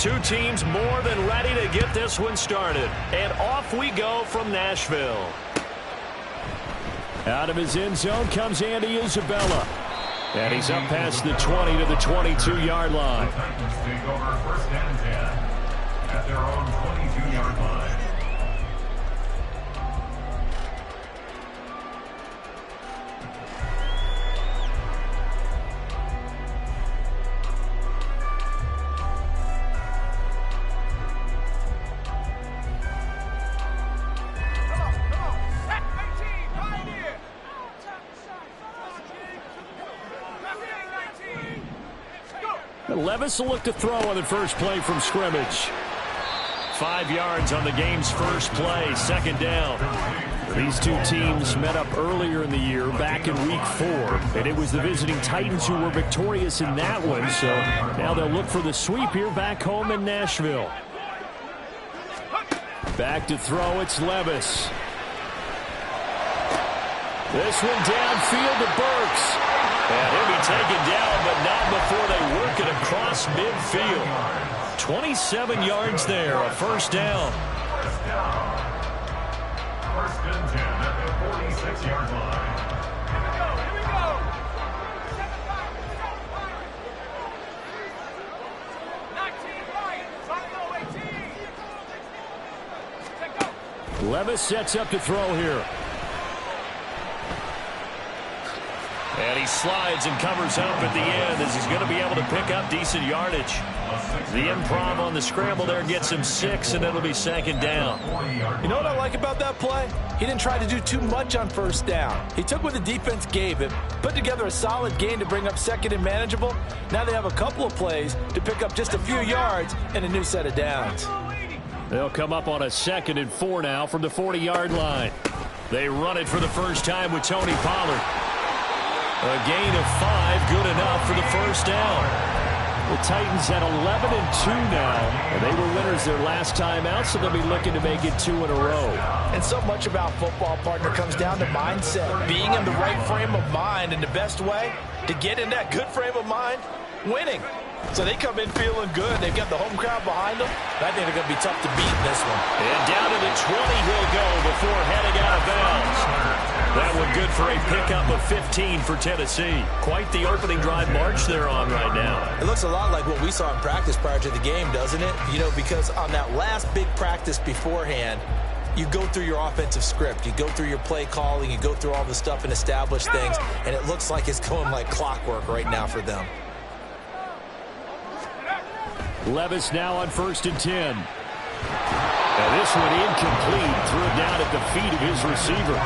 Two teams more than ready to get this one started. And off we go from Nashville. Out of his end zone comes Andy Isabella. And he's up past the 20 to the 22-yard line. The Titans take over first and 10 at their own 22-yard line. Levis will look to throw on the first play from scrimmage. 5 yards on the game's first play, second down. These two teams met up earlier in the year, back in Week 4, and it was the visiting Titans who were victorious in that one, so now they'll look for the sweep here back home in Nashville. Back to throw, it's Levis. This one downfield to Burks. And he'll be taken down, but not before they work it across midfield. 27 yards there, a first down. First and 10 at the 46-yard line. Levis sets up to throw here. And he slides and covers up at the end as he's going to be able to pick up decent yardage. The improv on the scramble there gets him 6, and it'll be second down. You know what I like about that play? He didn't try to do too much on first down. He took what the defense gave him, put together a solid gain to bring up second and manageable. Now they have a couple of plays to pick up just a few yards and a new set of downs. They'll come up on a 2nd and 4 now from the 40-yard line. They run it for the first time with Tony Pollard. A gain of 5, good enough for the first down. The Titans at 11-2 now, and they were winners their last time out, so they'll be looking to make it 2 in a row. And so much about football, partner, comes down to mindset. Being in the right frame of mind, and the best way to get in that good frame of mind, winning. So they come in feeling good. They've got the home crowd behind them. I think they're going to be tough to beat in this one. And down to the 20 he'll go before heading out of bounds. That one good for a pickup of 15 for Tennessee. Quite the opening drive march they're on right now. It looks a lot like what we saw in practice prior to the game, doesn't it? You know, because on that last big practice beforehand, you go through your offensive script. You go through your play calling. You go through all the stuff and establish things. And it looks like it's going like clockwork right now for them. Levis now on 1st and 10. And this one incomplete. Threw it down at the feet of his receiver.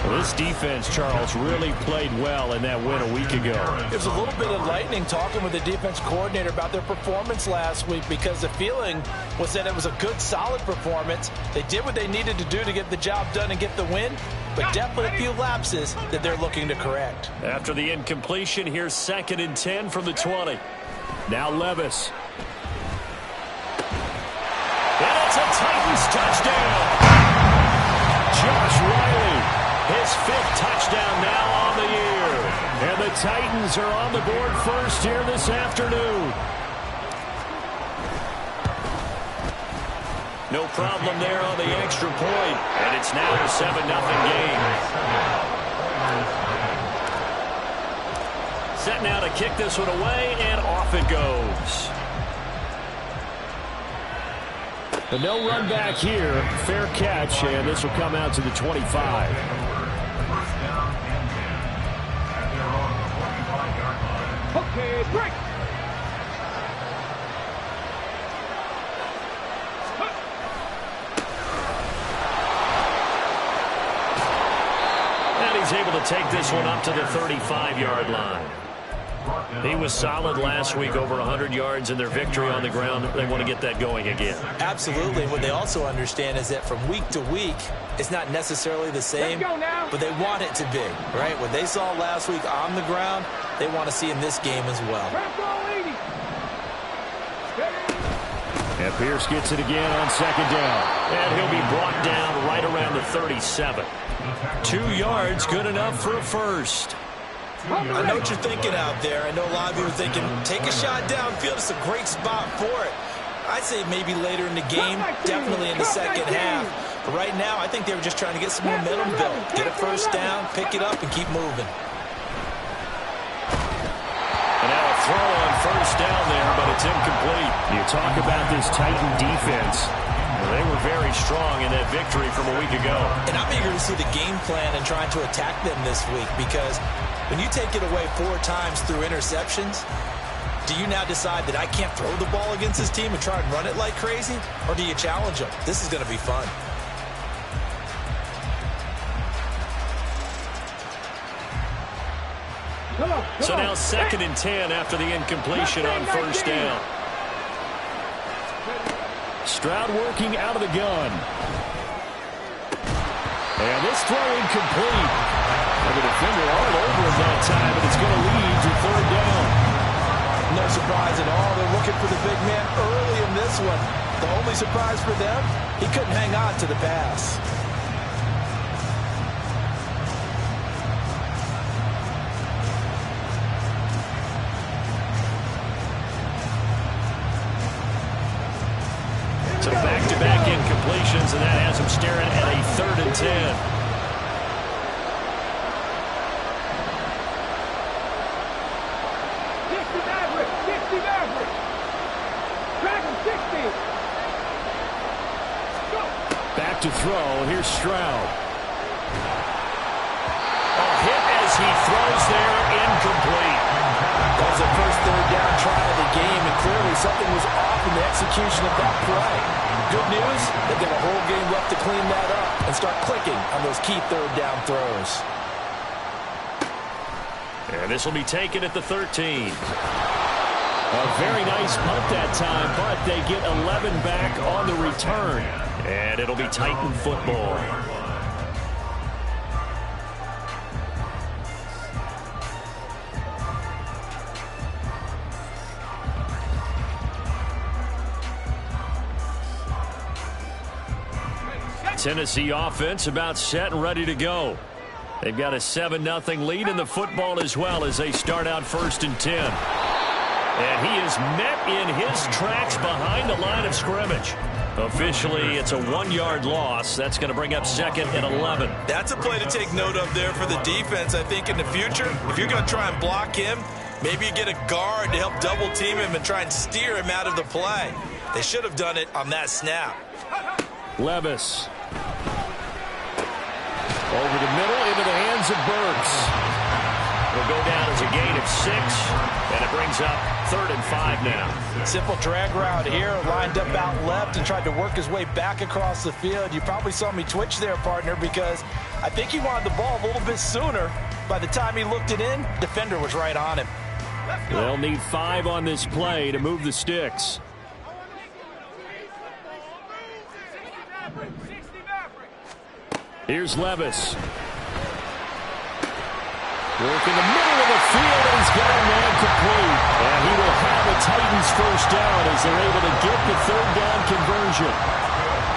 Well, this defense, Charles, really played well in that win a week ago. There's a little bit of lightning talking with the defense coordinator about their performance last week because the feeling was that it was a good, solid performance. They did what they needed to do to get the job done and get the win, but definitely a few lapses that they're looking to correct. After the incompletion, here's 2nd and 10 from the 20. Now Levis. And it's a Titans touchdown. Josh Riley, his 5th touchdown now on the year. And the Titans are on the board first here this afternoon. No problem there on the extra point. And it's now a 7-0 game. Set now to kick this one away, and off it goes. But no run back here. Fair catch, and this will come out to the 25. First down and 10 at their own 25-yard line. Okay, break. And he's able to take this one up to the 35-yard line. He was solid last week, over 100 yards in their victory on the ground. They want to get that going again. Absolutely. What they also understand is that from week to week, it's not necessarily the same, but they want it to be, right? What they saw last week on the ground, they want to see in this game as well. And Pierce gets it again on 2nd down. And he'll be brought down right around the 37. 2 yards, good enough for a first. I know what you're thinking out there. I know a lot of you are thinking, take a shot downfield. It's a great spot for it. I'd say maybe later in the game, definitely in the second half. But right now, I think they were just trying to get some momentum built. Get a first down, pick it up, and keep moving. And now a throw on first down there, but it's incomplete. You talk about this Titan defense. Well, they were very strong in that victory from a week ago. And I'm eager to see the game plan and trying to attack them this week, because when you take it away 4 times through interceptions, do you now decide that I can't throw the ball against this team and try and run it like crazy? Or do you challenge them? This is going to be fun. So now 2nd and 10 after the incompletion on first down. Stroud working out of the gun. And this throw incomplete. And the defender all over him that time, and it's going to lead to 3rd down. No surprise at all. They're looking for the big man early in this one. The only surprise for them, he couldn't hang on to the pass. So back-to-back incompletions, and that has him staring at a 3rd and 10. Back to throw. Here's Stroud. A hit as he throws there, incomplete. That was the first 3rd down try of the game, and clearly something was off in the execution of that play. Good news, they've got a whole game left to clean that up and start clicking on those key 3rd down throws. And this will be taken at the 13. A very nice punt that time, but they get 11 back on the return. And it'll be Titan football. Tennessee offense about set and ready to go. They've got a 7-0 lead in the football as well as they start out 1st and 10. And he is met in his tracks behind the line of scrimmage. Officially, it's a 1-yard loss. That's going to bring up 2nd and 11. That's a play to take note of there for the defense, I think, in the future. If you're going to try and block him, maybe you get a guard to help double-team him and try and steer him out of the play. They should have done it on that snap. Levis. Over the middle into the hands of Burks. It'll go down as a gain of 6, and it brings up 3rd and 5 now. Simple drag route here, lined up out left and tried to work his way back across the field. You probably saw me twitch there, partner, because I think he wanted the ball a little bit sooner. By the time he looked it in, defender was right on him. They'll need 5 on this play to move the sticks. Here's Levis. Work in the middle of the field, and he's got a man complete. And he will have the Titans first down as they're able to get the 3rd down conversion.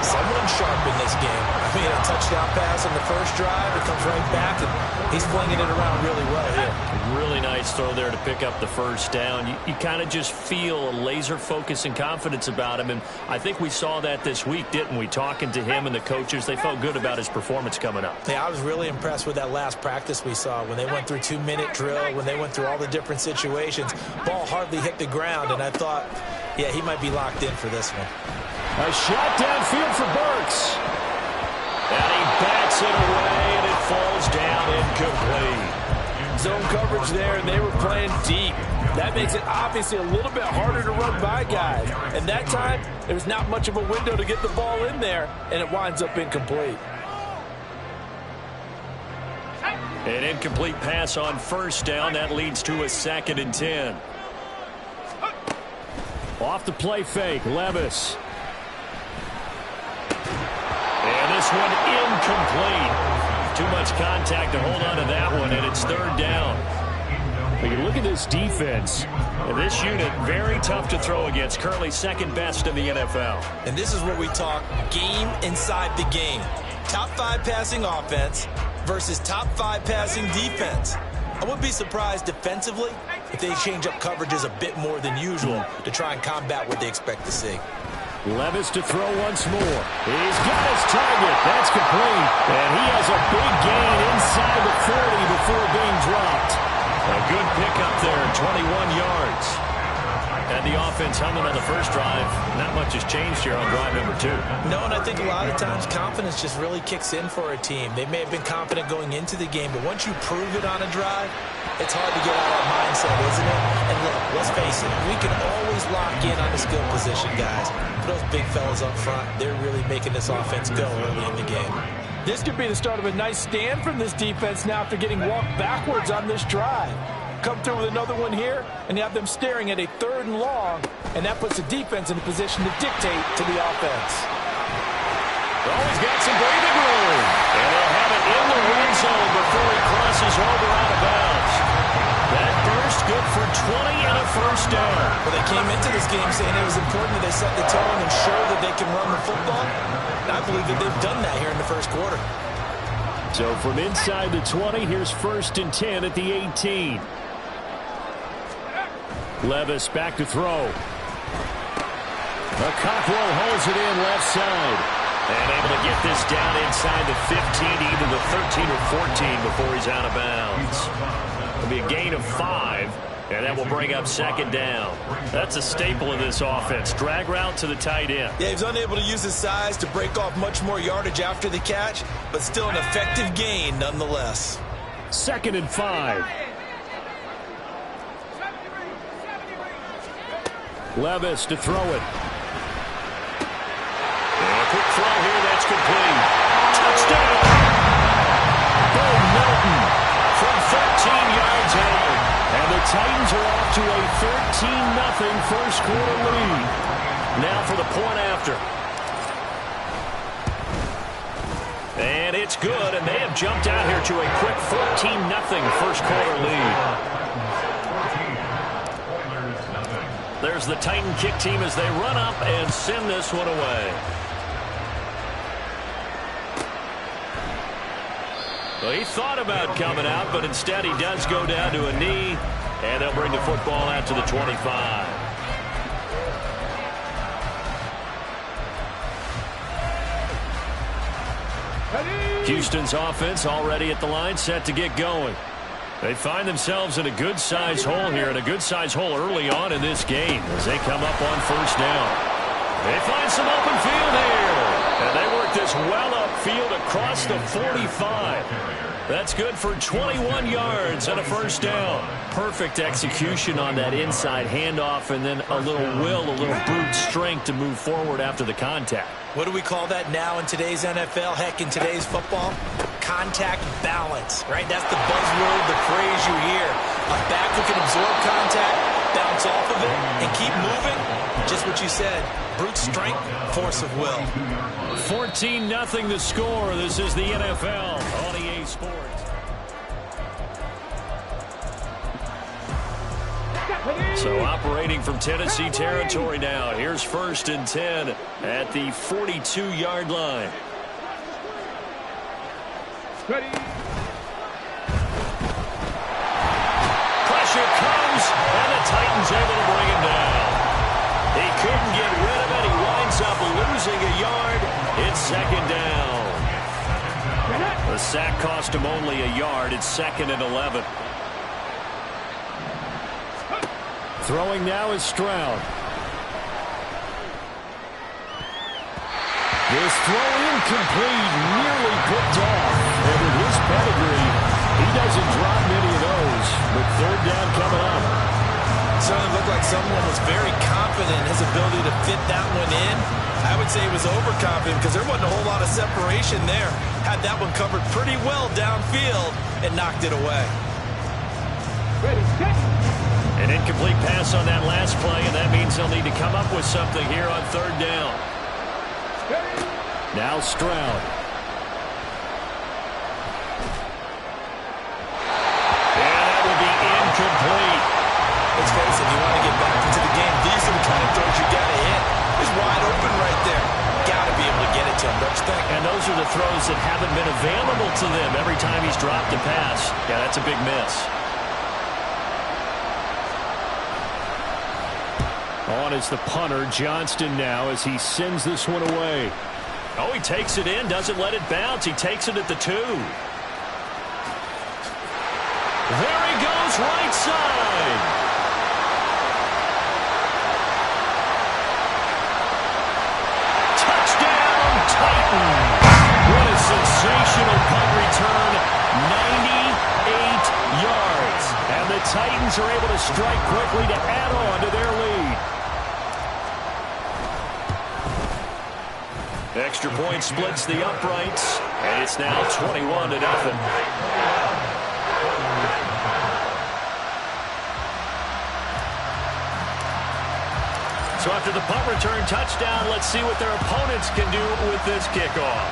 Someone sharp in this game. I mean, a touchdown pass on the first drive. It comes right back, and he's flinging it around really well here. Really nice throw there to pick up the first down. You kind of just feel a laser focus and confidence about him, and I think we saw that this week, didn't we? Talking to him and the coaches, they felt good about his performance coming up. Yeah, I was really impressed with that last practice we saw when they went through 2-minute drill, when they went through all the different situations. Ball hardly hit the ground, and I thought, yeah, he might be locked in for this one. A shot downfield for Burks. And he bats it away, and it falls down incomplete. Zone coverage there, and they were playing deep. That makes it obviously a little bit harder to run by guys. And that time, there was not much of a window to get the ball in there, and it winds up incomplete. An incomplete pass on first down. That leads to a 2nd and 10. Off the play fake, Levis. And this one incomplete. Too much contact to hold on to that one, and it's 3rd down. But you look at this defense, and this unit, very tough to throw against. Currently 2nd best in the NFL. And this is where we talk game inside the game. Top 5 passing offense versus top 5 passing defense. I wouldn't be surprised defensively if they change up coverages a bit more than usual to try and combat what they expect to see. Levis to throw once more. He's got his target. That's complete. And he has a big gain inside the 40 before being dropped. A good pickup there, 21 yards. And the offense humming on the first drive. Not much has changed here on drive number 2. No, and I think a lot of times confidence just really kicks in for a team. They may have been confident going into the game, but once you prove it on a drive, it's hard to get out of that mindset, isn't it? And look, let's face it, we can always lock in on the skill position, guys. But those big fellas up front, they're really making this offense go early in the game. This could be the start of a nice stand from this defense now after getting walked backwards on this drive. Come through with another one here, and you have them staring at a 3rd and long, and that puts the defense in a position to dictate to the offense. Oh, he's got some breathing room. And they'll have it in the red zone before he crosses over out of bounds. That burst good for 20 and a first down. Well, they came into this game saying it was important that they set the tone and ensure that they can run the football. And I believe that they've done that here in the first quarter. So from inside the 20, here's 1st and 10 at the 18. Levis back to throw. Cockrell holds it in left side. And able to get this down inside the 15, either the 13 or 14 before he's out of bounds. It'll be a gain of 5, and that will bring up 2nd down. That's a staple of this offense. Drag route to the tight end. Yeah, he's unable to use his size to break off much more yardage after the catch, but still an effective gain nonetheless. 2nd and 5. Levis to throw it. And a quick throw here, that's complete. Touchdown! Bo Melton from 13 yards out. And the Titans are off to a 13-0 first quarter lead. Now for the point after. And it's good, and they have jumped out here to a quick 14-0 first quarter lead. There's the Titan kick team as they run up and send this one away. Well, he thought about coming out, but instead he does go down to a knee, and they'll bring the football out to the 25. Houston's offense already at the line, set to get going. They find themselves in a good-sized hole here, and a good-sized hole early on in this game as they come up on 1st down. They find some open field here, and they work this well upfield across the 45. That's good for 21 yards and a 1st down. Perfect execution on that inside handoff, and then a little will, a little brute strength to move forward after the contact. What do we call that now in today's NFL? Heck, in today's football? Contact balance, right? That's the buzzword, the phrase you hear. A back who can absorb contact, bounce off of it, and keep moving. Just what you said, brute strength, force of will. 14-0 the score. This is the NFL on EA Sports. So operating from Tennessee territory now. Here's 1st and 10 at the 42-yard line. Ready. Pressure comes, and the Titans able to bring him down. He couldn't get rid of it. He winds up losing a yard. It's 2nd down. The sack cost him only a yard. It's 2nd and 11. Throwing now is Stroud. This throw incomplete, nearly picked off. And with his pedigree, he doesn't drop many of those. But 3rd down coming up. Certainly looked like someone was very confident in his ability to fit that one in. I would say he was overconfident because there wasn't a whole lot of separation there. Had that one covered pretty well downfield and knocked it away. Ready, set. An incomplete pass on that last play, and that means they'll need to come up with something here on 3rd down. Ready. Now Stroud. And that will be incomplete. Let's face it, you want to get back into the game. These are the kind of throws you got to hit. He's wide open right there. Got to be able to get it to him, don't you think? And those are the throws that haven't been available to them every time he's dropped a pass. Yeah, that's a big miss. On is the punter, Johnston now, as he sends this one away. Oh, he takes it in, doesn't let it bounce. He takes it at the 2. There he goes, right side. Touchdown, Titans. What a sensational punt return. 98 yards. And the Titans are able to strike quickly to add on to their lead. Extra point splits the uprights, and it's now 21-0. So after the punt return touchdown, let's see what their opponents can do with this kickoff.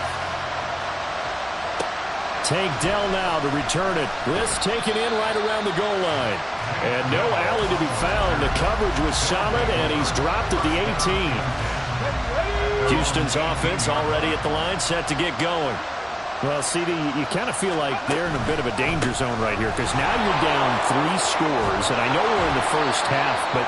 Tank Dell now to return it. This taken in right around the goal line. And no alley to be found. The coverage was solid, and he's dropped at the 18. Houston's offense already at the line, set to get going. Well, CD, you kind of feel like they're in a bit of a danger zone right here because now you're down 3 scores, and I know we're in the first half, but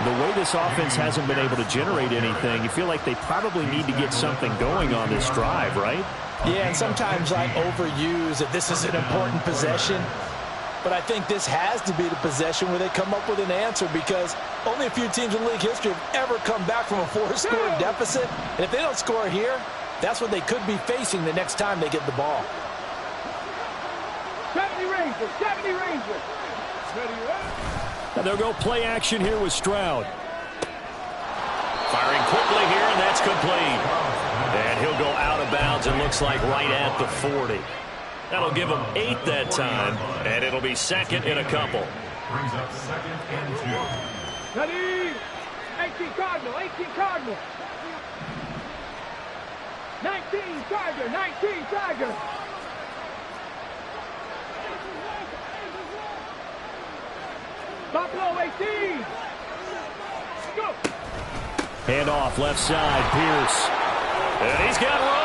the way this offense hasn't been able to generate anything, you feel like they probably need to get something going on this drive, right? Yeah, and sometimes I overuse that this is an important possession. But I think this has to be the possession where they come up with an answer because only a few teams in league history have ever come back from a 4-score deficit. And if they don't score here, that's what they could be facing the next time they get the ball. 70 Rangers, 70 Rangers. And they'll go play action here with Stroud. Firing quickly here, and that's complete. And he'll go out of bounds, it looks like right at the 40. That'll give them 8 that time, and it'll be second in a couple. Brings up 2nd and 2. Ready? 18 Cardinal, 18 Cardinal. 19 Charger, 19 Charger. Buffalo 18. Go. Hand off left side, Pierce. And he's got room.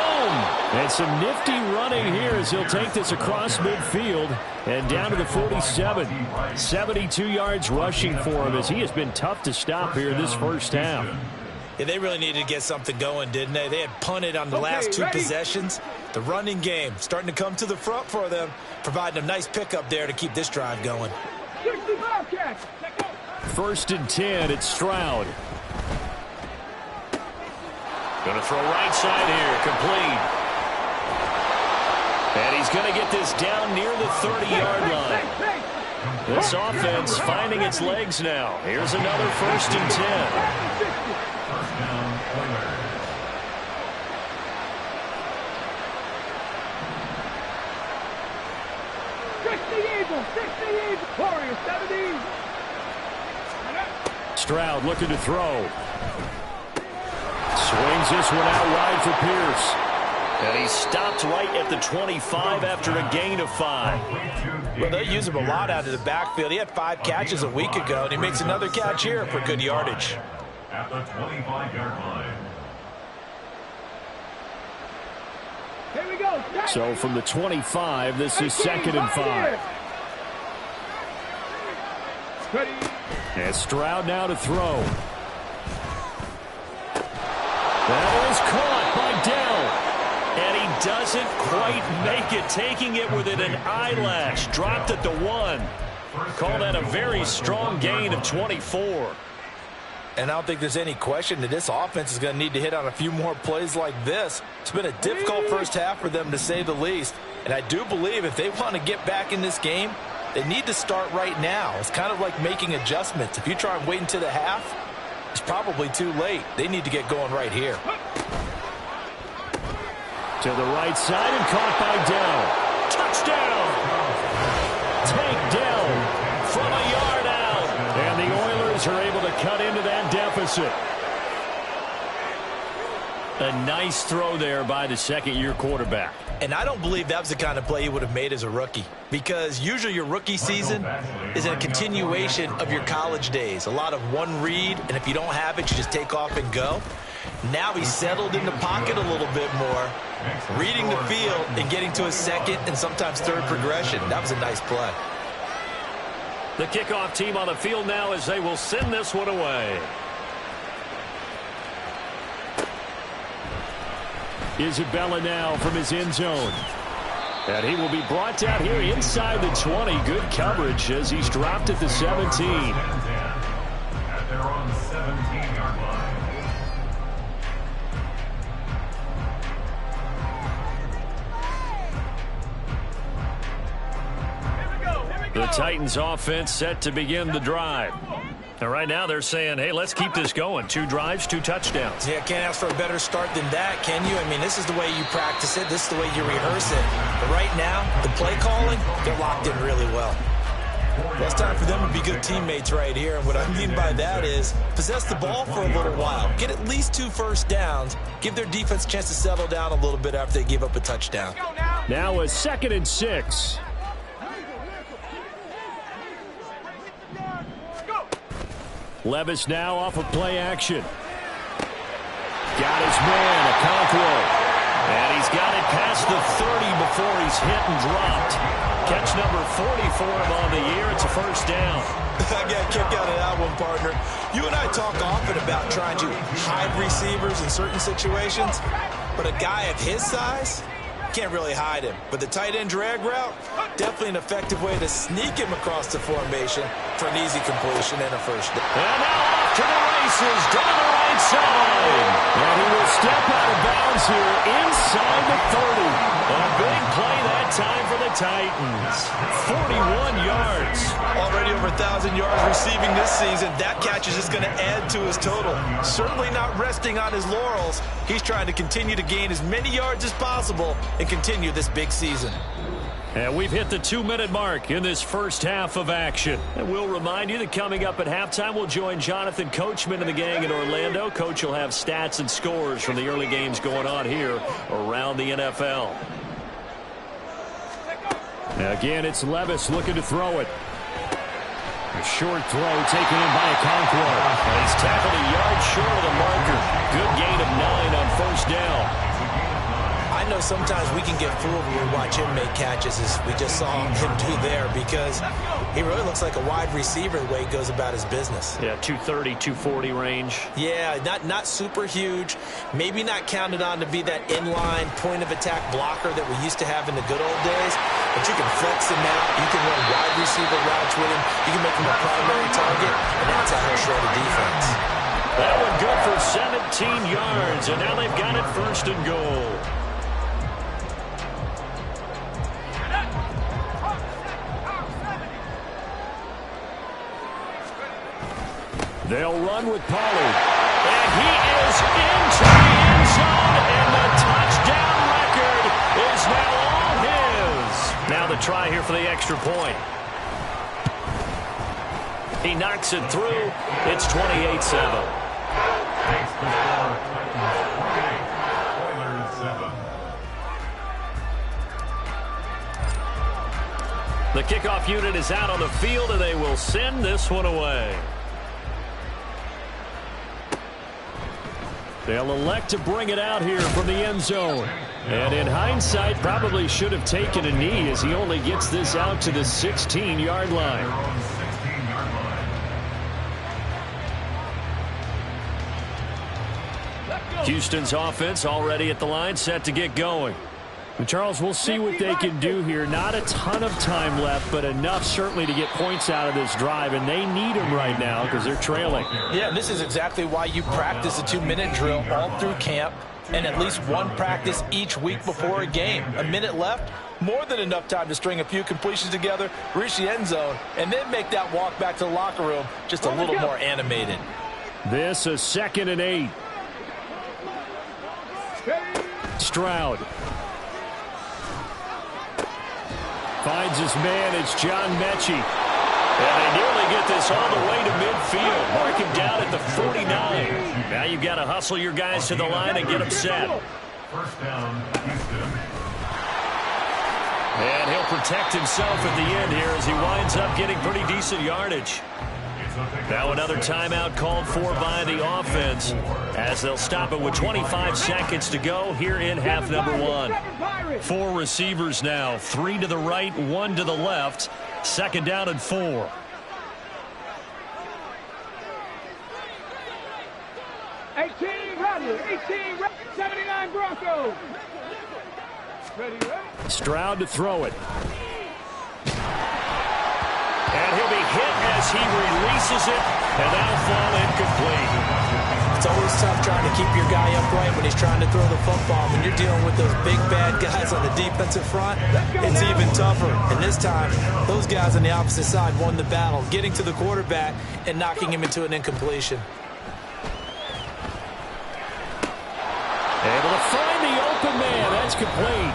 And some nifty running here as he'll take this across midfield and down to the 47. 72 yards rushing for him as he has been tough to stop here in this first half. Yeah, they really needed to get something going, didn't they? They had punted on the last 2 possessions. The running game starting to come to the front for them, providing a nice pickup there to keep this drive going. 60 Bobcats. 1st and 10, it's Stroud. Going to throw right side here, complete. And he's going to get this down near the 30-yard line. This offense finding its legs now. Here's another 1st and 10. First down, Oilers. Warriors 70. Stroud looking to throw. Swings this one out wide for Pierce. And he stopped right at the 25 after a gain of 5. Well, they use him a lot out of the backfield. He had 5 catches a week ago, and he makes another catch here for good yardage. At the 25-yard line. Here we go. So from the 25, this is 2nd and 5. Ready. And Stroud now to throw. That is caught by Dell. And he doesn't quite make it, taking it within an eyelash. Dropped at the 1. Call that a very strong gain of 24. And I don't think there's any question that this offense is going to need to hit on a few more plays like this. It's been a difficult first half for them, to say the least. And I do believe if they want to get back in this game, they need to start right now. It's kind of like making adjustments. If you try and wait until the half, it's probably too late. They need to get going right here. To the right side and caught by Dell. Touchdown! Tank Dell from a yard out. And the Oilers are able to cut into that deficit. A nice throw there by the second-year quarterback. And I don't believe that was the kind of play he would have made as a rookie, because usually your rookie season is a continuation of your college days. A lot of one read, and if you don't have it, you just take off and go. Now he's settled in the pocket a little bit more, reading the field and getting to his second and sometimes third progression. That was a nice play. The kickoff team on the field now as they will send this one away. Isabella now from his end zone. And he will be brought down here inside the 20. Good coverage as he's dropped at the 17. At their own 17-yard line. The Titans offense set to begin the drive. And right now they're saying, hey, let's keep this going. 2 drives, 2 touchdowns. Yeah, can't ask for a better start than that, can you? I mean, this is the way you practice it. This is the way you rehearse it. But right now, the play calling, they're locked in really well. Well, it's time for them to be good teammates right here. And what I mean by that is possess the ball for a little while. Get at least 2 first downs. Give their defense a chance to settle down a little bit after they give up a touchdown. Now a 2nd and 6. Levis now off of play action. Got his man, Okonkwo. And he's got it past the 30 before he's hit and dropped. Catch number 40 for him on the year. It's a first down. I got a kick out of that one, partner. You and I talk often about trying to hide receivers in certain situations, but a guy of his size can't really hide him. But the tight end drag route, definitely an effective way to sneak him across the formation for an easy completion and a first down. And now off to the races down the right side. And he will step out of bounds here inside the 30. A big play that time for the Titans. 41 yards. Already over 1,000 yards receiving this season. That catch is just going to add to his total. Certainly not resting on his laurels. He's trying to continue to gain as many yards as possible and continue this big season. And we've hit the 2-minute mark in this first half of action. And we'll remind you that coming up at halftime, we'll join Jonathan Coachman and the gang in Orlando. Coach will have stats and scores from the early games going on here around the NFL. Again, it's Levis looking to throw it. A short throw taken in by Okonkwo. And he's tackled a yard short of the marker. Good gain of 9 on first down. I know sometimes we can get fooled when we watch him make catches, as we just saw him do there, because he really looks like a wide receiver the way he goes about his business. Yeah, 230, 240 range. Yeah, not super huge. Maybe not counted on to be that inline point-of-attack blocker that we used to have in the good old days, but you can flex him out. You can run wide receiver routes with him. You can make him a primary target, and that's how he'll shred a defense. That one good for 17 yards, and now they've got it 1st and goal. They'll run with Pollard. And he is into the end zone, and the touchdown record is now all his. Now the try here for the extra point. He knocks it through. It's 28-7. The kickoff unit is out on the field, and they will send this one away. They'll elect to bring it out here from the end zone. And in hindsight, probably should have taken a knee as he only gets this out to the 16-yard line. Houston's offense already at the line, set to get going. And Charles, we'll see what they can do here. Not a ton of time left, but enough certainly to get points out of this drive, and they need them right now because they're trailing. Yeah, this is exactly why you practice a 2-minute drill all through camp and at least one practice each week before a game. A minute left, more than enough time to string a few completions together, reach the end zone, and then make that walk back to the locker room just a little more animated. This a 2nd and 8. Stroud finds his man. It's John Mechie. And they nearly get this all the way to midfield. Mark him down at the 49. Now you've got to hustle your guys to the line and get them set. First down, Houston. And he'll protect himself at the end here as he winds up getting pretty decent yardage. Now another timeout called for by the offense as they'll stop it with 25 seconds to go here in half number 1. 4 receivers now, 3 to the right, 1 to the left. 2nd down and 4. 18 Rattler. 18 79 Broncos. Ready, ready. Stroud to throw it. And he'll be hit as he releases it, and that'll fall incomplete. It's always tough trying to keep your guy upright when he's trying to throw the football. When you're dealing with those big, bad guys on the defensive front, it's even tougher. And this time, those guys on the opposite side won the battle, getting to the quarterback and knocking him into an incompletion. Able to find the open man. That's complete.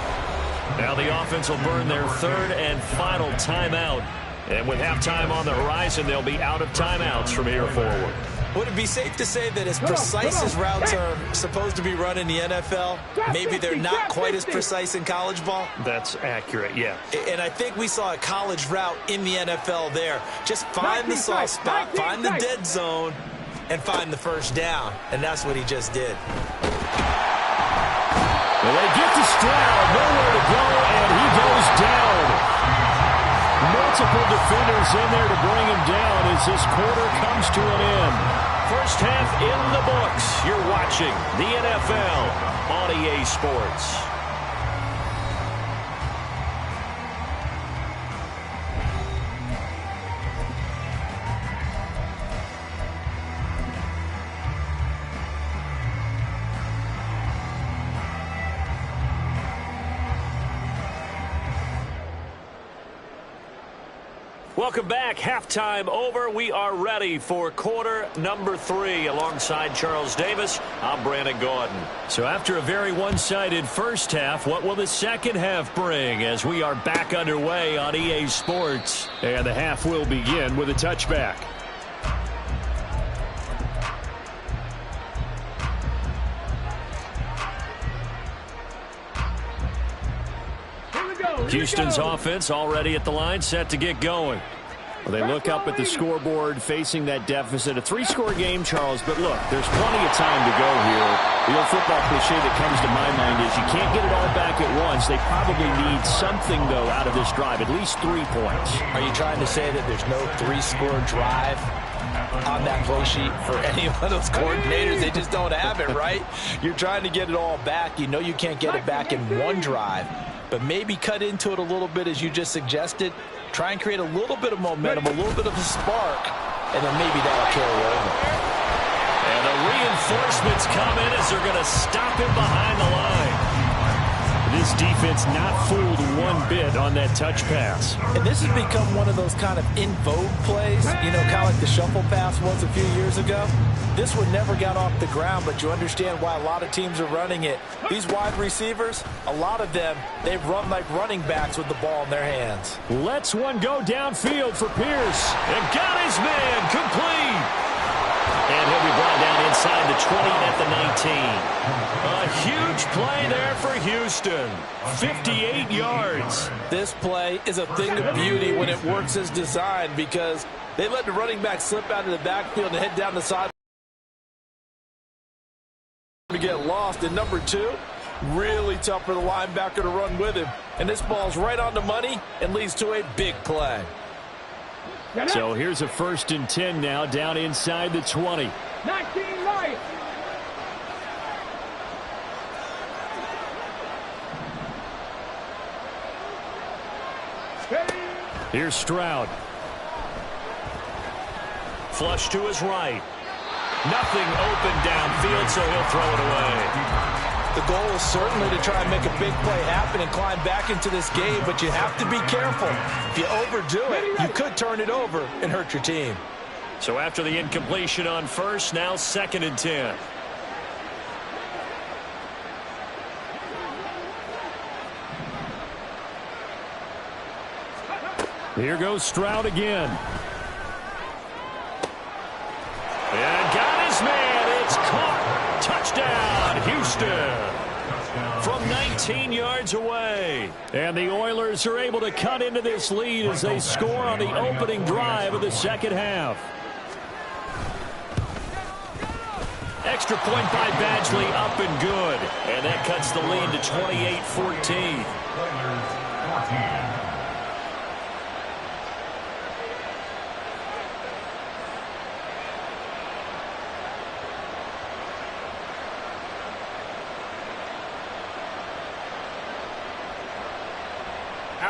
Now the offense will burn their third and final timeout. And with halftime on the horizon, they'll be out of timeouts from here forward. Would it be safe to say that as precise as routes are supposed to be run in the NFL, maybe they're not quite as precise in college ball? That's accurate, yeah. And I think we saw a college route in the NFL there. Just find the soft spot, find the dead zone, and find the first down. And that's what he just did. Well, they get to Stroud, nowhere to go, and he goes down. Multiple defenders in there to bring him down as this quarter comes to an end. First half in the books. You're watching the NFL on EA Sports. Welcome back. Halftime over. We are ready for quarter number 3. Alongside Charles Davis, I'm Brandon Gordon. So after a very one-sided first half, what will the second half bring as we are back underway on EA Sports? And the half will begin with a touchback. Houston's offense already at the line, set to get going. Well, they look up at the scoreboard, facing that deficit. A 3-score game, Charles, but look, there's plenty of time to go here. The old football cliche that comes to my mind is you can't get it all back at once. They probably need something, though, out of this drive, at least 3 points. Are you trying to say that there's no 3-score drive on that play sheet for any one of those coordinators? They just don't have it, right? You're trying to get it all back. You know you can't get it back in one drive. But maybe cut into it a little bit, as you just suggested. Try and create a little bit of momentum, a little bit of a spark, and then maybe that'll carry over. And the reinforcements come in as they're going to stop him behind the line. This defense not fooled one bit on that touch pass. And this has become one of those kind of in vogue plays, you know, kind of like the shuffle pass was a few years ago. This one never got off the ground, but you understand why a lot of teams are running it. These wide receivers, a lot of them, they've run like running backs with the ball in their hands. Lets one go downfield for Pierce. And got his man complete. And he'll be brought down inside the 20 at the 19. A huge play there for Houston. 58 yards. This play is a thing of beauty when it works as designed, because they let the running back slip out of the backfield and head down the side to get lost. And number 2, really tough for the linebacker to run with him. And this ball's right on the money and leads to a big play. So here's a 1st and 10 now, down inside the 20. 19 Lions. Here's Stroud. Flush to his right. Nothing open downfield, so he'll throw it away. The goal is certainly to try and make a big play happen and climb back into this game, but you have to be careful. If you overdo it, you could turn it over and hurt your team. So after the incompletion on 1st, now 2nd and 10. Here goes Stroud again. And got his man. It's caught. Touchdown, Houston. From 19 yards away. And the Oilers are able to cut into this lead as they score on the opening drive of the second half. Extra point by Badgley, up and good. And that cuts the lead to 28-14.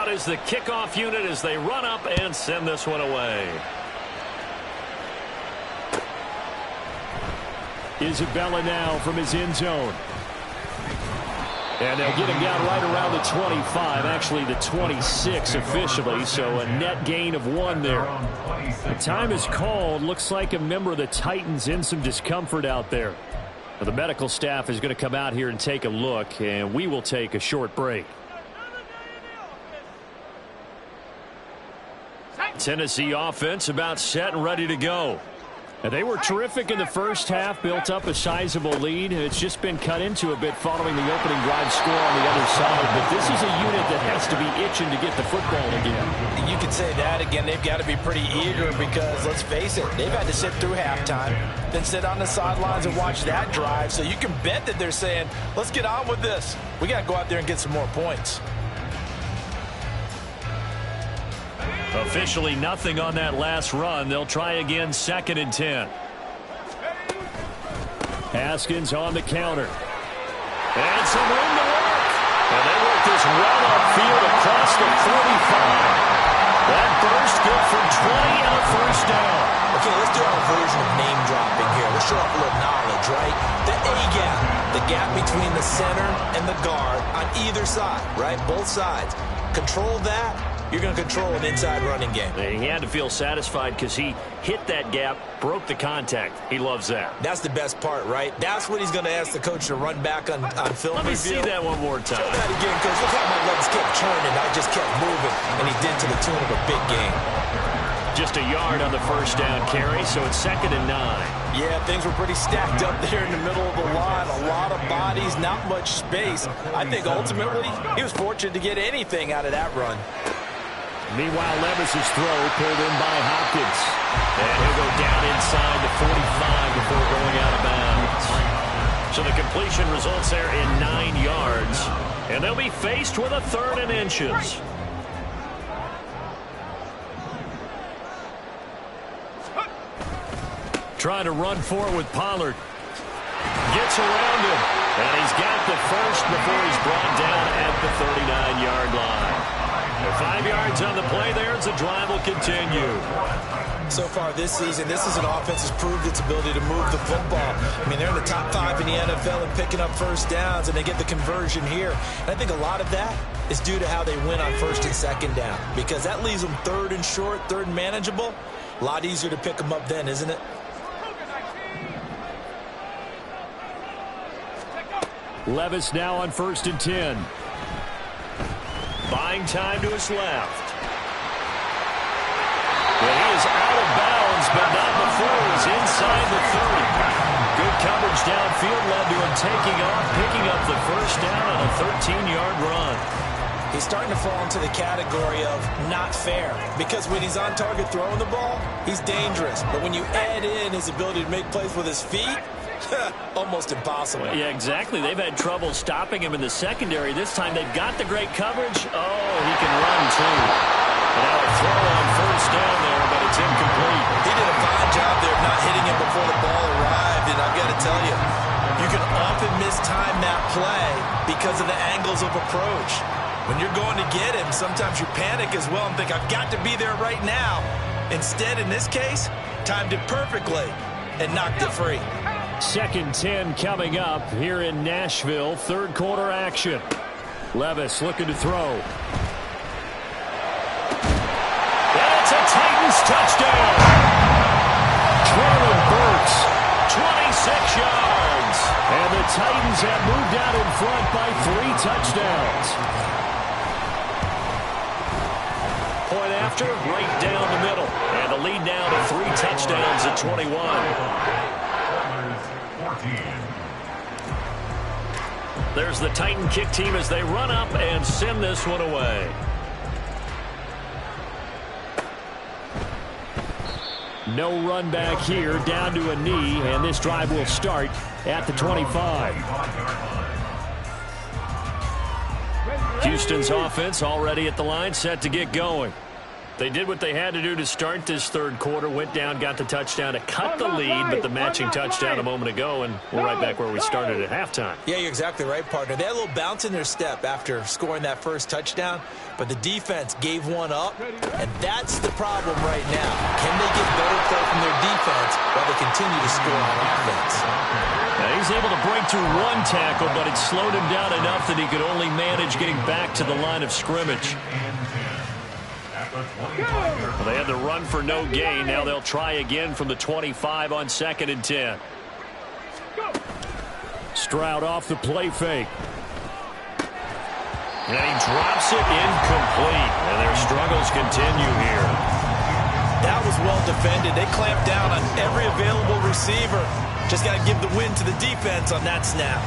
out is the kickoff unit as they run up and send this one away. Isabella now from his end zone. And they'll get him down right around the 25, actually the 26 officially, so a net gain of 1 there. The time is called. Looks like a member of the Titans in some discomfort out there. Now, the medical staff is going to come out here and take a look, and we will take a short break. Tennessee offense about set and ready to go. And they were terrific in the first half, built up a sizable lead. It's just been cut into a bit following the opening drive score on the other side. But this is a unit that has to be itching to get the football again. You could say that again. They've got to be pretty eager because, let's face it, they've had to sit through halftime, then sit on the sidelines and watch that drive. So you can bet that they're saying, let's get on with this. We got to go out there and get some more points. Officially nothing on that last run. They'll try again, 2nd and 10. Haskins on the counter. And some room to work. And they work this well upfield across the 45. That burst good for 20 and a first down. Okay, let's do our version of name dropping here. Let's show off a little knowledge, right? The A-gap, the gap between the center and the guard on either side, right? Both sides. Control that. You're going to control an inside running game. He had to feel satisfied because he hit that gap, broke the contact. He loves that. That's the best part, right? That's what he's going to ask the coach to run back on film. Let me see that one more time. Show that again, Coach. Look how my legs kept turning. I just kept moving, and he did to the tune of a big game. Just a yard on the first down carry, so it's 2nd and 9. Yeah, things were pretty stacked up there in the middle of the line. A lot of bodies, not much space. I think ultimately he was fortunate to get anything out of that run. Meanwhile, Levis's throw pulled in by Hopkins. And he'll go down inside the 45 before going out of bounds. So the completion results there in 9 yards. And they'll be faced with a 3rd and inches. Trying to run forward with Pollard. Gets around him. And he's got the first before he's brought down at the 39-yard line. 5 yards on the play there as the drive will continue. So far this season, this is an offense that's proved its ability to move the football. I mean, they're in the top 5 in the NFL and picking up first downs, and they get the conversion here. And I think a lot of that is due to how they win on 1st and 2nd down, because that leaves them 3rd and short, 3rd and manageable. A lot easier to pick them up then, isn't it? Levis now on 1st and 10. Buying time to his left. Well, he is out of bounds, but not before he's inside the 30. Good coverage downfield led to him taking off, picking up the first down on a 13-yard run. He's starting to fall into the category of not fair, because when he's on target throwing the ball, he's dangerous. But when you add in his ability to make plays with his feet, almost impossible. Yeah, exactly. They've had trouble stopping him in the secondary. This time they've got the great coverage. Oh, he can run too. And now a throw on first down there, but it's incomplete. He did a fine job there of not hitting him before the ball arrived, and I've got to tell you, you can often mistime that play because of the angles of approach. When you're going to get him, sometimes you panic as well and think, I've got to be there right now. Instead, in this case, timed it perfectly and knocked it free. 2nd 10 coming up here in Nashville. 3rd quarter action. Levis looking to throw. And it's a Titans touchdown. Traylon Burks, 26 yards. And the Titans have moved out in front by 3 touchdowns. Point after, right down the middle. And the lead now to 3 touchdowns at 21. There's the Titan kick team as they run up and send this one away. No run back here, down to a knee, and this drive will start at the 25. Houston's offense already at the line, set to get going. They did what they had to do to start this third quarter, went down, got the touchdown to cut the lead, but the matching touchdown a moment ago, and we're right back where we started at halftime. Yeah, you're exactly right, partner. They had a little bounce in their step after scoring that first touchdown, but the defense gave one up, and that's the problem right now. Can they get better play from their defense while they continue to score on offense? Now he's able to break through one tackle, but it slowed him down enough that he could only manage getting back to the line of scrimmage. Well, they had the run for no gain. Now they'll try again from the 25 on 2nd and 10. Stroud off the play fake. And he drops it incomplete. And their struggles continue here. That was well defended. They clamped down on every available receiver. Just got to give the win to the defense on that snap.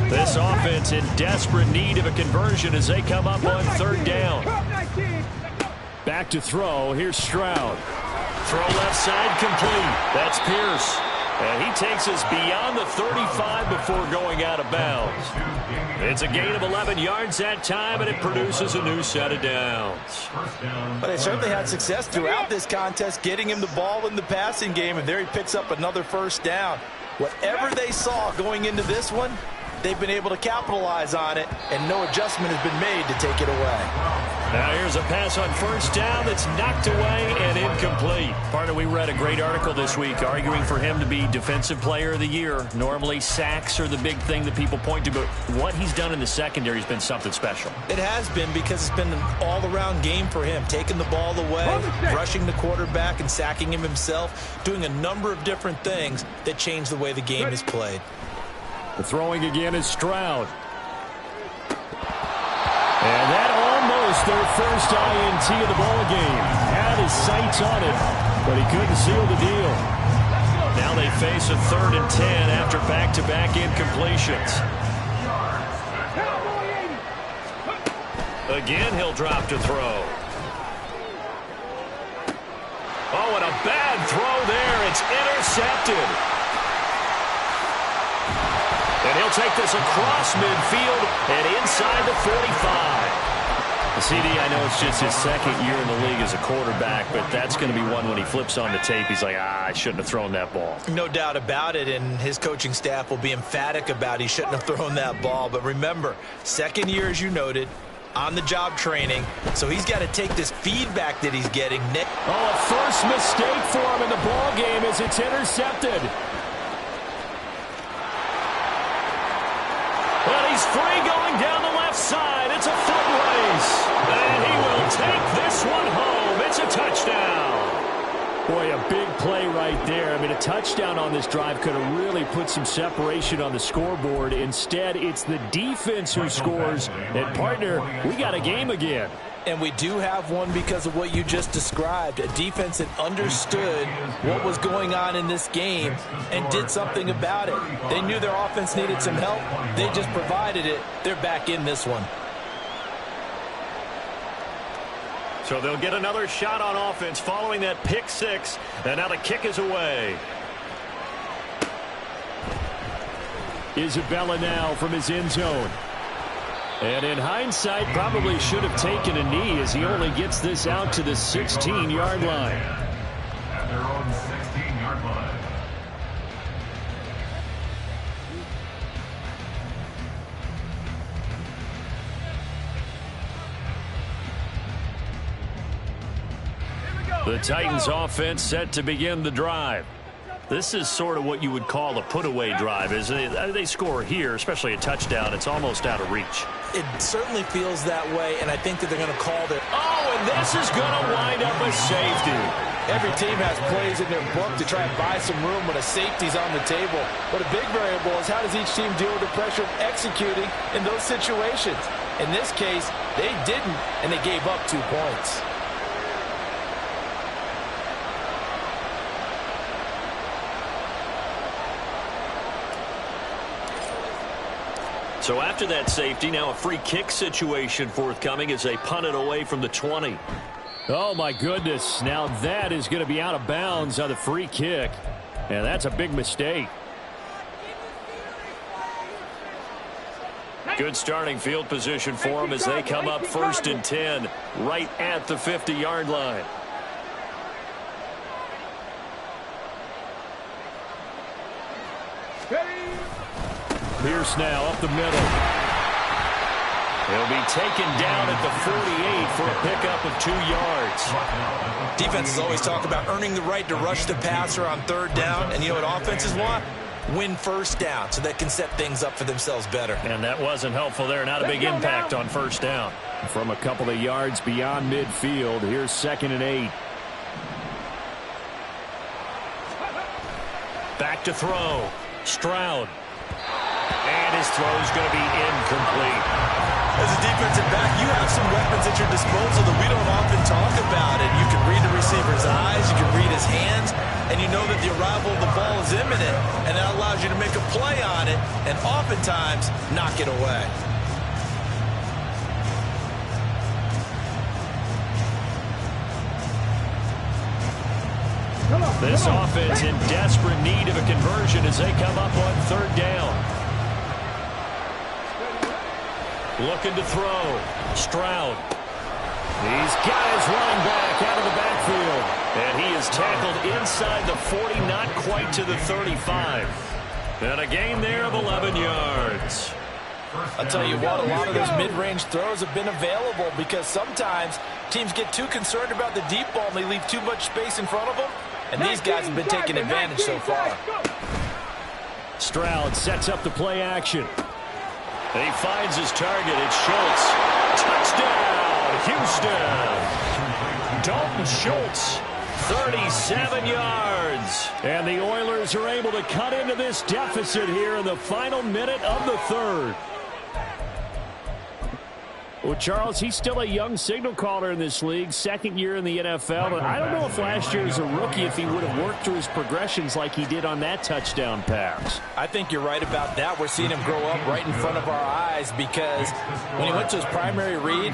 This offense in desperate need of a conversion as they come up on 3rd down. Back to throw. Here's Stroud. Throw left side complete. That's Pierce. And he takes us beyond the 35 before going out of bounds. It's a gain of 11 yards that time, and it produces a new set of downs. But they certainly had success throughout this contest, getting him the ball in the passing game, and there he picks up another 1st down. Whatever they saw going into this one, they've been able to capitalize on it, and no adjustment has been made to take it away. Now here's a pass on 1st down that's knocked away and incomplete. Partner, we read a great article this week arguing for him to be Defensive Player of the Year. Normally sacks are the big thing that people point to, but what he's done in the secondary has been something special. It has been, because it's been an all-around game for him, taking the ball away, rushing the quarterback and sacking him himself, doing a number of different things that change the way the game is played. The throwing again is Stroud. And that almost their first INT of the ball game. Had his sights on it, but he couldn't seal the deal. Now they face a 3rd and 10 after back-to-back incompletions. Again, he'll drop to throw. Oh, and a bad throw there. It's intercepted. And he'll take this across midfield and inside the 45. CD, I know it's just his 2nd year in the league as a quarterback, but that's going to be one when he flips on the tape. He's like, I shouldn't have thrown that ball. No doubt about it, and his coaching staff will be emphatic about he shouldn't have thrown that ball. But remember, 2nd year, as you noted, on-the-job training, so he's got to take this feedback that he's getting. Oh, a first mistake for him in the ball game as it's intercepted. Well, he's free going down the left side. It's a foot race. And he will take this one home. It's a touchdown. Boy, a big play right there. I mean, a touchdown on this drive could have really put some separation on the scoreboard. Instead, it's the defense who scores. And, partner, we got a game again. And we do have one because of what you just described. A defense that understood what was going on in this game and did something about it. They knew their offense needed some help. They just provided it. They're back in this one. So they'll get another shot on offense following that pick 6. And now the kick is away. Isabella now from his end zone. And in hindsight, probably should have taken a knee as he only gets this out to the 16-yard line. At their own 16-yard line. The Titans offense set to begin the drive. This is sort of what you would call a put-away drive. As they score here, especially a touchdown, it's almost out of reach. It certainly feels that way, and I think that they're going to call their... Oh, and this is going to wind up a safety. Every team has plays in their book to try and buy some room when a safety's on the table. But a big variable is how does each team deal with the pressure of executing in those situations. In this case, they didn't, and they gave up 2 points. So after that safety, now a free kick situation forthcoming as they punt it away from the 20. Oh, my goodness. Now that is going to be out of bounds on the free kick. And that's a big mistake. Good starting field position for them as they come up 1st and 10 right at the 50-yard line. Pierce now up the middle. He'll be taken down at the 48 for a pickup of 2 yards. Defenses always talk about earning the right to rush the passer on 3rd down. And you know what offenses want? Win 1st down so they can set things up for themselves better. And that wasn't helpful there. Not a big impact on 1st down. From a couple of yards beyond midfield, here's 2nd and 8. Back to throw. Stroud. And his throw is going to be incomplete. As a defensive back, you have some weapons at your disposal that we don't often talk about. And you can read the receiver's eyes, you can read his hands, and you know that the arrival of the ball is imminent, and that allows you to make a play on it and oftentimes knock it away. This offense in desperate need of a conversion as they come up on 3rd down. Looking to throw. Stroud. He's got his running back out of the backfield. And he is tackled inside the 40, not quite to the 35. And a gain there of 11 yards. I'll tell you what, a lot of those mid-range throws have been available because sometimes teams get too concerned about the deep ball and they leave too much space in front of them. And these guys have been taking advantage so far. Stroud sets up the play action. He finds his target. It's Schultz. Touchdown, Houston. Dalton Schultz, 37 yards. And the Oilers are able to cut into this deficit here in the final minute of the 3rd. Well, Charles, he's still a young signal caller in this league, 2nd year in the NFL. And I don't know if last year as a rookie, if he would have worked through his progressions like he did on that touchdown pass. I think you're right about that. We're seeing him grow up right in front of our eyes because when he went to his primary read,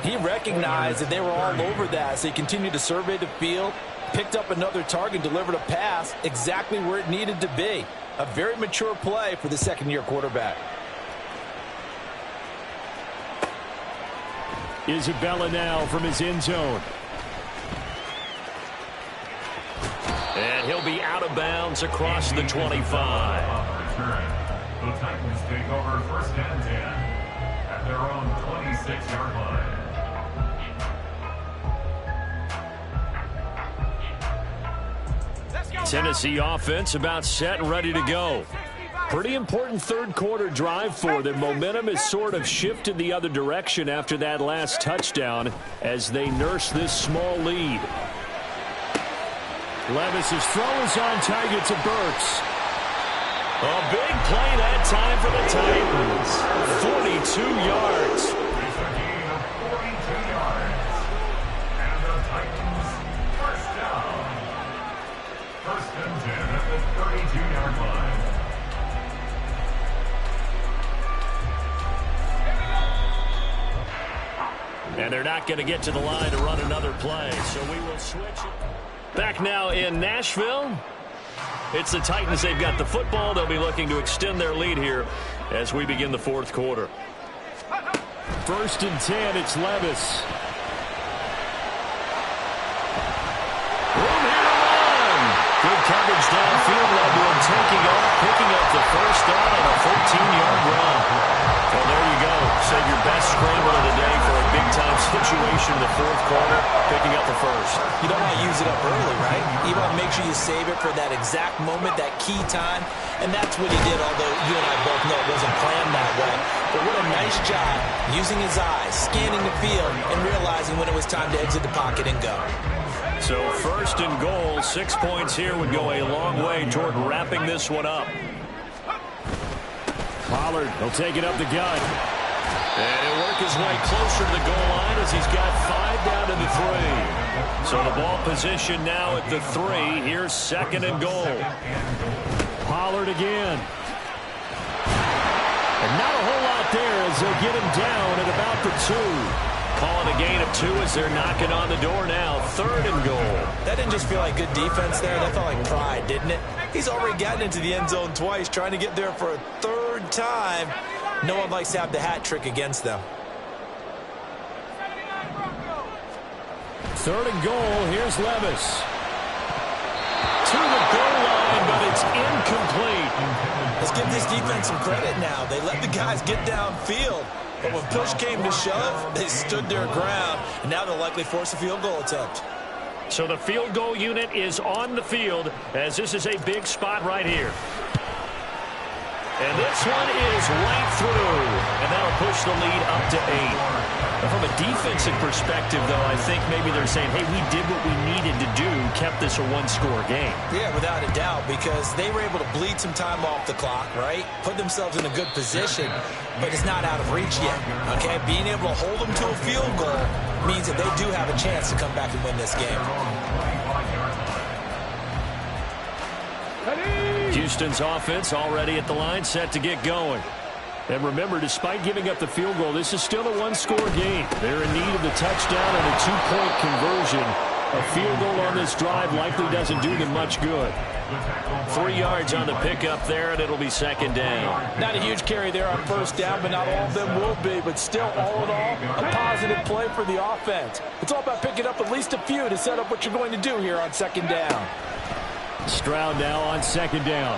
he recognized that they were all over that. So he continued to survey the field, picked up another target, delivered a pass exactly where it needed to be. A very mature play for the 2nd-year quarterback. Isabella now from his end zone. And he'll be out of bounds across the 25. The Titans take over 1st and 10 at their own 26-yard line. Tennessee offense about set and ready to go. Pretty important 3rd quarter drive for them. Momentum has sort of shifted the other direction after that last touchdown as they nurse this small lead. Levis's throw is on target to Burks. A big play that time for the Titans. 42 yards. It's a gain of 42 yards. And the Titans 1st down. 1st and 10 at the 32-yard line. And they're not going to get to the line to run another play, so we will switch it. Back now in Nashville. It's the Titans. They've got the football. They'll be looking to extend their lead here as we begin the 4th quarter. 1st and 10, it's Levis. Room here to run. Good coverage downfield. Levis taking off, picking up the 1st down on a 13-yard run. Well, there you go. Save your best scramble of the day for a big-time situation in the 4th quarter, picking up the 1st. You don't want to use it up early, right? You want to make sure you save it for that exact moment, that key time. And that's what he did, although you and I both know it wasn't planned that way. But what a nice job using his eyes, scanning the field, and realizing when it was time to exit the pocket and go. So 1st and goal, 6 points here would go a long way toward wrapping this one up. Pollard, he'll take it up the gut. And he'll work his way closer to the goal line as he's got 5 down to the 3. So the ball position now at the 3. Here's 2nd and goal. Pollard again. And not a whole lot there as they'll get him down at about the 2. Calling a gain of 2 as they're knocking on the door now. 3rd and goal. That didn't just feel like good defense there. That felt like pride, didn't it? He's already gotten into the end zone twice, trying to get there for a 3rd time. No one likes to have the hat trick against them. 3rd and goal. Here's Levis. To the goal line, but it's incomplete. Let's give this defense some credit now. They let the guys get downfield. But when push came to shove, they stood their ground. And now they'll likely force a field goal attempt. So the field goal unit is on the field as this is a big spot right here. And this one is right through. And that'll push the lead up to 8. From a defensive perspective, though, I think maybe they're saying, hey, we did what we needed to do, kept this a one-score game. Yeah, without a doubt, because they were able to bleed some time off the clock, right? Put themselves in a good position, but it's not out of reach yet, okay? Being able to hold them to a field goal means that they do have a chance to come back and win this game. Houston's offense already at the line, set to get going. And remember, despite giving up the field goal, this is still a one-score game. They're in need of the touchdown and a 2-point conversion. A field goal on this drive likely doesn't do them much good. 3 yards on the pickup there, and it'll be 2nd down. Not a huge carry there on 1st down, but not all of them will be. But still, all in all, a positive play for the offense. It's all about picking up at least a few to set up what you're going to do here on 2nd down. Stroud now on 2nd down.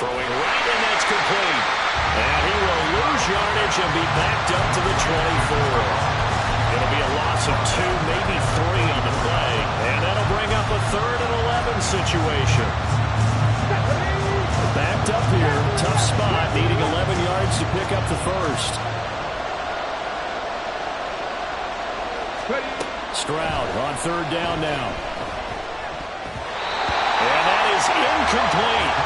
Throwing right, and that's complete. And he will lose yardage and be backed up to the 24. It'll be a loss of 2, maybe 3 on the play. And that'll bring up a 3rd and 11 situation. Backed up here, tough spot, needing 11 yards to pick up the 1st. Stroud on 3rd down now. And that is incomplete.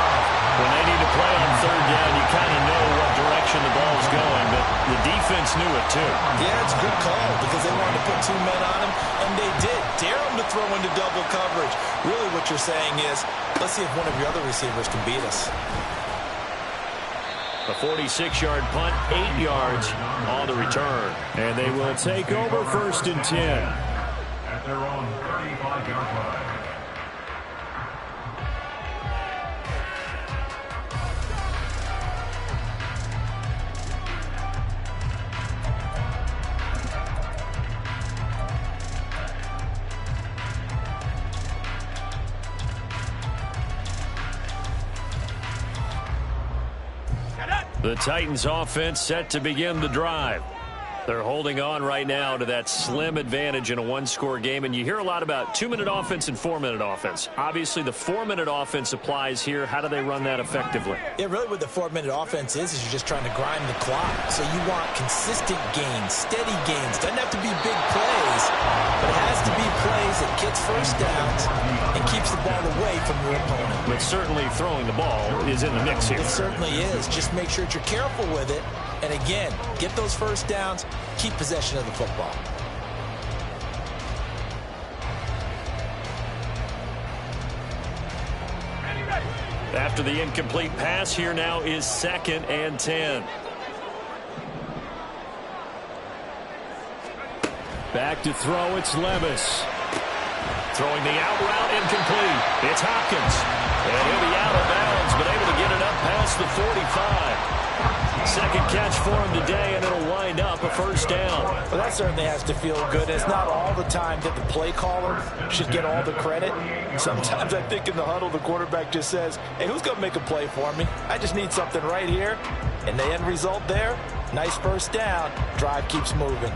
When they need to play on 3rd down, you kind of know what direction the ball's going, but the defense knew it too. Yeah, it's a good call because they wanted to put 2 men on him, and they did. Dare him to throw into double coverage. Really what you're saying is, let's see if one of your other receivers can beat us. A 46-yard punt, 8 yards on the return. And they will take over 1st and 10. At their own 35-yard line. The Titans offense set to begin the drive. They're holding on right now to that slim advantage in a one-score game. And you hear a lot about 2-minute offense and 4-minute offense. Obviously, the 4-minute offense applies here. How do they run that effectively? Yeah, really what the 4-minute offense is you're just trying to grind the clock. So you want consistent gains, steady gains. Doesn't have to be big plays, but it has to be plays that gets 1st downs and keeps the ball away from your opponent. But certainly throwing the ball is in the mix here. It certainly is. Just make sure that you're careful with it. And again, get those 1st downs, keep possession of the football. After the incomplete pass, here now is 2nd and 10. Back to throw, it's Levis. Throwing the out route, incomplete. It's Hopkins. And he'll be out of bounds, but able to get it up past the 45. 2nd catch for him today, and it'll wind up a 1st down. Well, that certainly has to feel good. It's not all the time that the play caller should get all the credit. Sometimes I think in the huddle, the quarterback just says, hey, who's going to make a play for me? I just need something right here. And the end result there, nice 1st down. Drive keeps moving.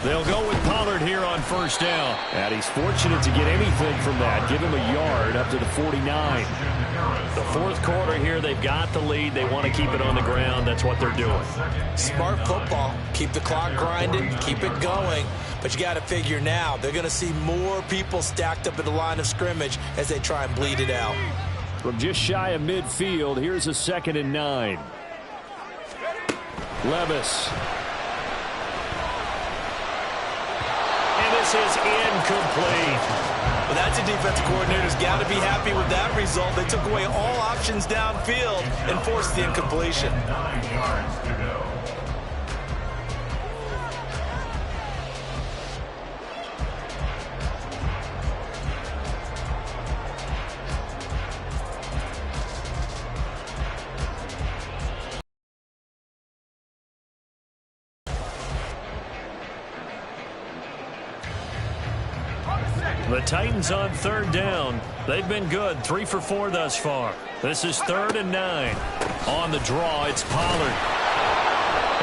They'll go with Pollard here on 1st down. And he's fortunate to get anything from that. Give him a yard up to the 49. The 4th quarter here, they've got the lead. They want to keep it on the ground. That's what they're doing. Smart football. Keep the clock grinding. Keep it going. But you got to figure now, they're going to see more people stacked up at the line of scrimmage as they try and bleed it out. From just shy of midfield, here's a 2nd and 9. Levis. This is incomplete. Defensive coordinator's got to be happy with that result. They took away all options downfield and forced the incompletion. 9 yards to go. The Titans on third down. They've been good, 3 for 4 thus far. This is 3rd and 9. On the draw, it's Pollard.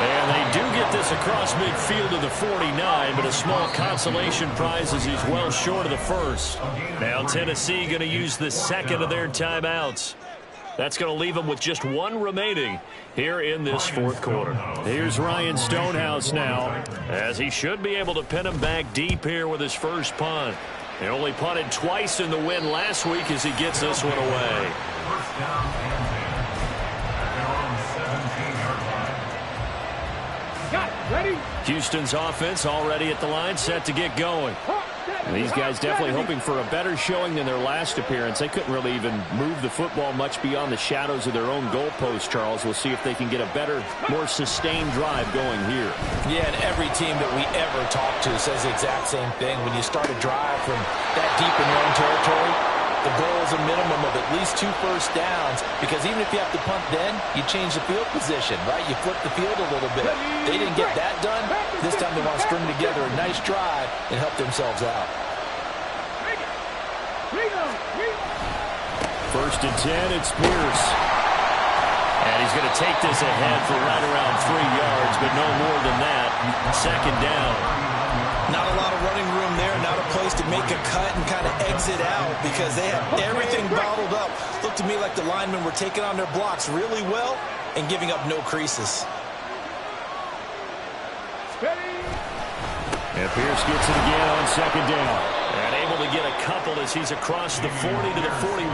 And they do get this across midfield to the 49, but a small consolation prize as he's well short of the first. Now Tennessee going to use the second of their timeouts. That's going to leave them with just 1 remaining here in this 4th quarter. Here's Ryan Stonehouse now, as he should be able to pin him back deep here with his first punt. He only punted twice in the win last week as he gets this one away. First down and 10. At their own 17-yard line. Got it. Ready? Houston's offense already at the line, set to get going. And these guys definitely hoping for a better showing than their last appearance. They couldn't really even move the football much beyond the shadows of their own goalpost, Charles. We'll see if they can get a better, more sustained drive going here. Yeah, and every team that we ever talk to says the exact same thing. When you start a drive from that deep in your own territory, the goal is a minimum of at least 2 first downs, because even if you have to punt then, you change the field position, right? You flip the field a little bit. They didn't get that done. This time they want to string together a nice drive and help themselves out. 1st and 10, it's Pierce. And he's going to take this ahead for right around 3 yards, but no more than that. 2nd down. Not a lot of running room there, not a place to make a cut and kind of exit out because they had everything bottled up. Looked to me like the linemen were taking on their blocks really well and giving up no creases. And Pierce gets it again on 2nd down. And able to get a couple as he's across the 40 to the 41.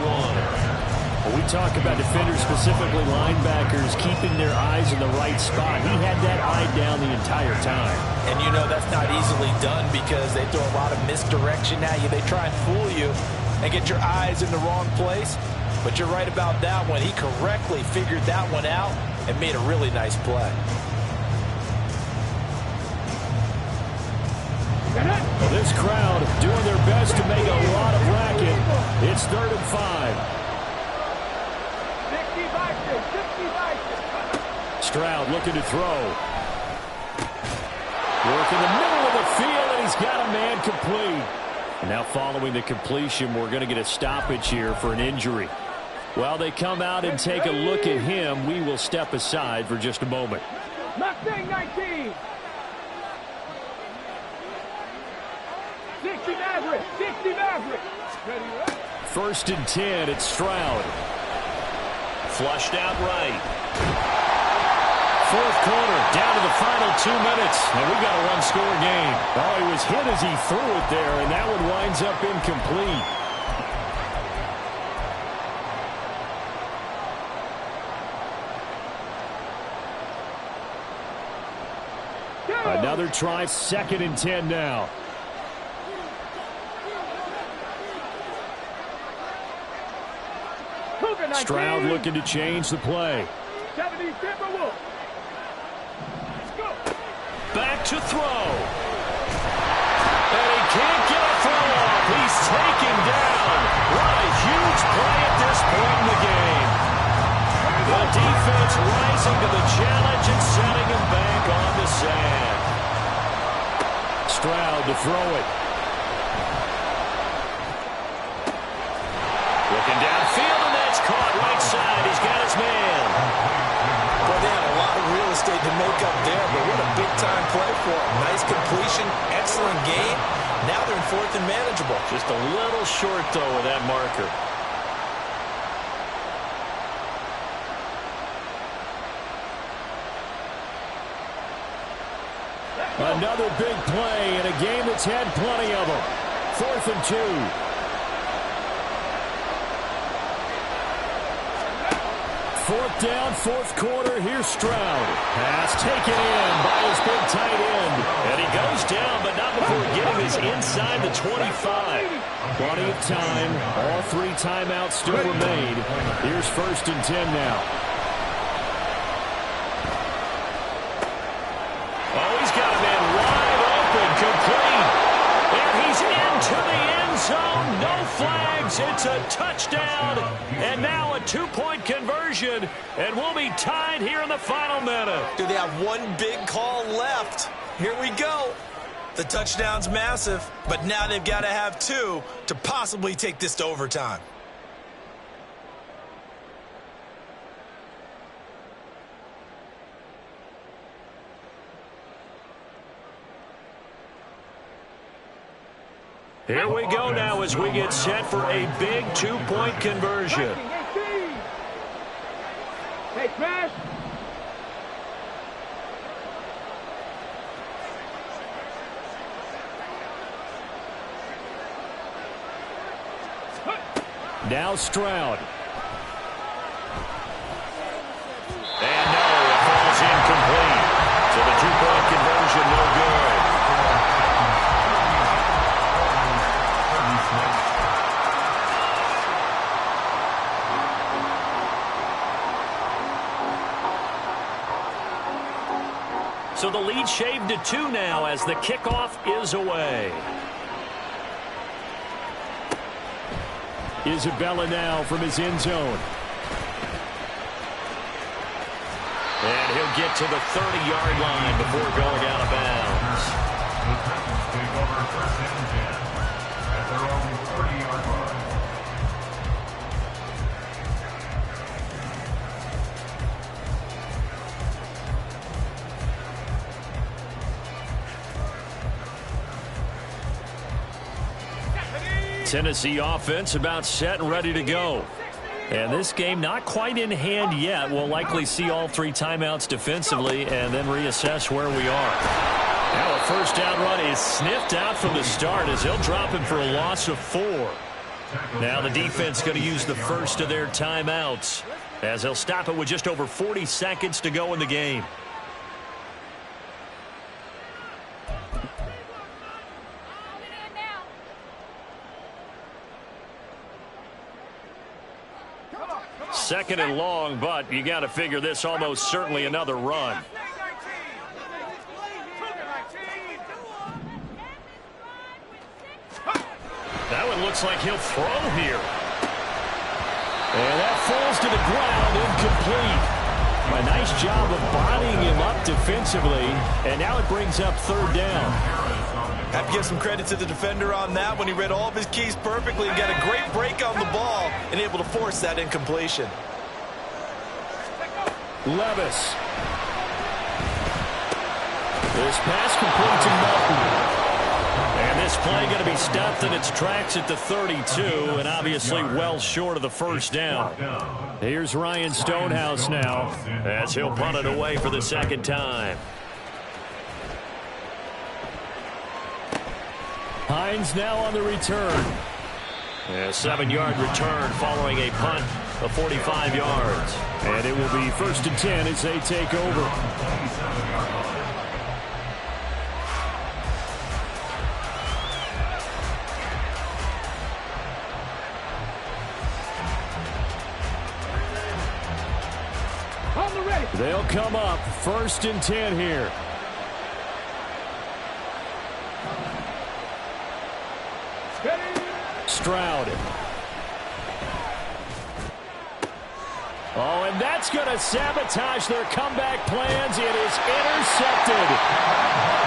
When we talk about defenders, specifically linebackers, keeping their eyes in the right spot, he had that eye down the entire time. And you know that's not easily done because they throw a lot of misdirection at you. They try and fool you and get your eyes in the wrong place. But you're right about that one. He correctly figured that one out and made a really nice play. Well, this crowd doing their best to make a lot of racket. It's 3rd and 5. Stroud looking to throw. Work in the middle of the field, and he's got a man complete. And now following the completion, we're going to get a stoppage here for an injury. While they come out and take a look at him, we will step aside for just a moment. Mustang 19. 60 Maverick. 60 Maverick. Ready, right? 1st and 10, it's Stroud. Flushed out right. 4th quarter, down to the final 2 minutes, and we got a one-score game. Oh, he was hit as he threw it there, and that one winds up incomplete. Another try, 2nd and 10 now. Stroud looking to change the play. 70 Timberwolves. Back to throw. And he can't get a throw off. He's taken down. What a huge play at this point in the game. The defense rising to the challenge and setting him back on the sand. Stroud to throw it. Looking downfield, and that's caught right side. He's got his man. Well, they had a lot of real estate to make up there, but what a big-time play for him. Nice completion, excellent game. Now they're in 4th and manageable. Just a little short, though, with that marker. Another big play in a game that's had plenty of them. 4th and 2. 4th down, 4th quarter. Here's Stroud. Pass taken in by his big tight end. And he goes down, but not before getting his inside inside the 25. Plenty of time. All 3 timeouts still remain. Here's 1st and 10 now. Oh, he's got a man wide open, complete. And he's into the end zone. No flags. It's a touchdown. And now a 2-point conversion. And we'll be tied here in the final minute. Do they have one big call left? Here we go. The touchdown's massive, but now they've got to have 2 to possibly take this to overtime. Here we go now as we get set for a big 2-point conversion. Hey, Crash. Now Stroud. And no, it falls incomplete. So the 2-point conversion no good. So the lead shaved to 2 now as the kickoff is away. Isabella now from his end zone. And he'll get to the 30-yard line before going out of bounds. The Titans take over 1st and 10 at their own 30-yard line. Tennessee offense about set and ready to go. And this game not quite in hand yet. We'll likely see all 3 timeouts defensively and then reassess where we are. Now a 1st down run is sniffed out from the start as he'll drop him for a loss of 4. Now the defense going to use the first of their timeouts as they'll stop it with just over 40 seconds to go in the game. Second and long, but you got to figure this almost certainly another run. That one looks like he'll throw here. And that falls to the ground, incomplete. A nice job of bodying him up defensively, and now it brings up 3rd down. Have to give some credit to the defender on that when he read all of his keys perfectly and got a great break on the ball and able to force that incompletion. Levis. This pass complete to Melton. And this play going to be stopped in its tracks at the 32, and obviously well short of the 1st down. Here's Ryan Stonehouse now as he'll punt it away for the 2nd time. Hines now on the return. A 7-yard return following a punt of 45 yards. And it will be 1st and 10 as they take over. They'll come up 1st and 10 here. Stroud. Oh, and that's going to sabotage their comeback plans. It is intercepted.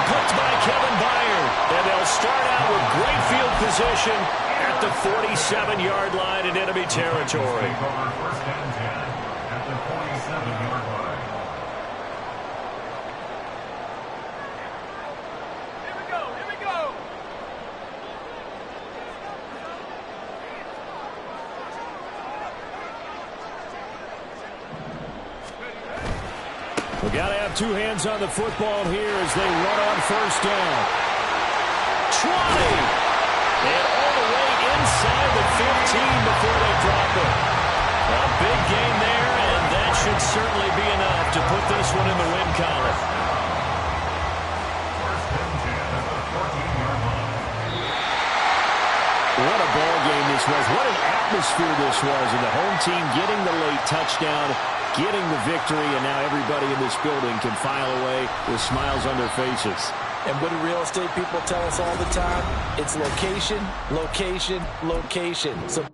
Picked by Kevin Byard. And they'll start out with great field position at the 47-yard line in enemy territory. First and 10 at the 47-yard line. We got to have 2 hands on the football here as they run on 1st down. 20. And all the way inside the 15 before they drop it. A big gain there, and that should certainly be enough to put this one in the win column. First and 10 at the 14-yard line. ball game this was. What an atmosphere this was. And the home team getting the late touchdown, getting the victory, and now everybody in this building can file away with smiles on their faces. And what do real estate people tell us all the time? It's location, location, location. So